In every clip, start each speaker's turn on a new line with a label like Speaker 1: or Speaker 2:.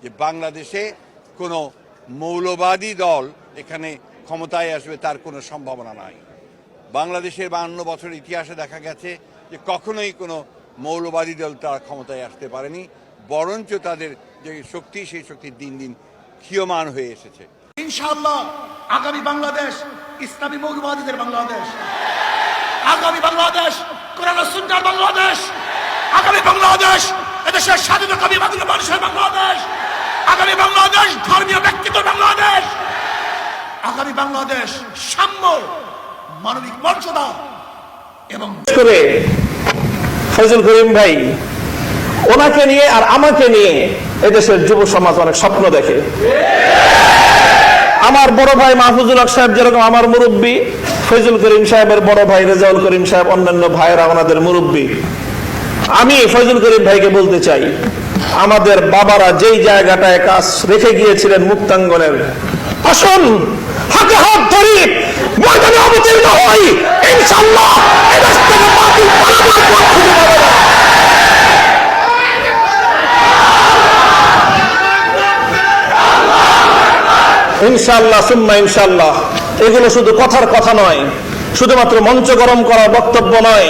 Speaker 1: যে বাংলাদেশে কোনো মৌলবাদী দল এখানে ক্ষমতায় আসবে তার কোনো সম্ভাবনা নাই। বাংলাদেশের 52 বছরের ইতিহাসে দেখা গেছে যে কখনোই কোনো মৌলবাদী দল তারা ক্ষমতায় আসতে পারেনি, বরঞ্চ তাদের যে শক্তি সেই শক্তি দিন দিন ক্ষীয়মান হয়ে এসেছে।
Speaker 2: ইনশাআল্লাহ আগামী বাংলাদেশ ইসলামী মৌলবাদীদের বাংলাদেশ, আগামী বাংলাদেশ কোরআন ও সুন্নাহর বাংলাদেশ, আগামী বাংলাদেশ এদেশের স্বাধীনতাকামী মানুষের বাংলাদেশ, আগামী বাংলাদেশ ধর্মীয় ব্যক্তিত্বের বাংলাদেশ, আগামী বাংলাদেশ সাম্য, মানবিক মর্যাদা এবং
Speaker 3: করে ফজল করিম ভাই ওনাকে নিয়ে আর আমাকে নিয়ে এদেশের যুব সমাজ অনেক স্বপ্ন দেখে। আমার বড় ভাই মাহফুজুল হক সাহেব যেরকম আমার মুরব্বী, ফজল করিম সাহেবের বড় ভাই রেজাউল করিম সাহেব অন্যান্য ভাইয়েরা ওনাদের মুরব্বী। আমি ফজল করিম ভাইকে বলতে চাই, আমাদের বাবারা যেই জায়গাটায় কাজ রেখে গিয়েছিলেন মুক্তাঙ্গনের, আসুন হাতে হাত ধরি ময়দানে অবতীর্ণ হই, ইনশাআল্লাহ এদেশ থেকে বাতিল পালাবার পথ খুঁজে পাবে না। ইনশাআল্লাহ সুম্মা ইনশাআল্লাহ। এগুলো শুধু কথার কথা নয়, শুধুমাত্র মঞ্চ গরম করার বক্তব্য নয়,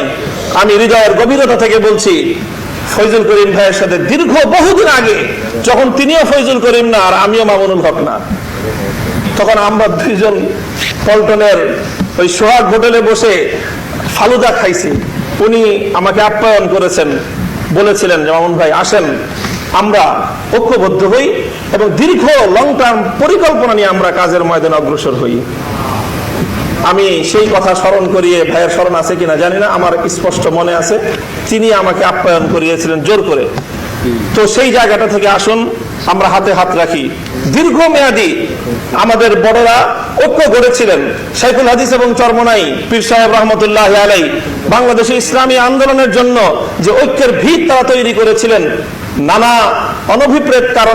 Speaker 3: আমি হৃদয়ের গভীরতা থেকে বলছি। ফজল করিম ভাইয়ের সাথে দীর্ঘ বহুদিন আগে, যখন তিনিও ফজল করিম না আর আমিও মামুনুল হক না, তখন আমরা দুইজন পল্টনের ওই সোহাগ হোটেলে বসে ফালুদা খাইছি। উনি আমাকে আপ্যায়ন করেছেন, বলেছিলেন যে মামুন ভাই আসেন আমরা ঐক্যবদ্ধ হই এবং দীর্ঘ লং টার্ম পরিকল্পনা নিয়ে আমরা কাজের ময়দানে অগ্রসর হই। আমি সেই কথা স্মরণ করিয়ে, ভাইয়ের স্মরণ আছে কিনা জানি না, আমার স্পষ্ট মনে আছে তিনি আমাকে আপ্যায়ন করিয়েছিলেন জোর করে। তো সেই জায়গাটা থেকে আসুন আমরা হাতে হাত রাখি। দীর্ঘমেয়াদী আমাদের বড়রা ঐক্য গড়েছিলেন। শাইখুল হাদিস এবং চরমনাই পীর সাহেব রহমতুল্লাহ আলাইহি বাংলাদেশে ইসলামী আন্দোলনের জন্য যে ঐক্যের ভিত তারা তৈরি করেছিলেন, নানা অনভিপ্রেত কারণে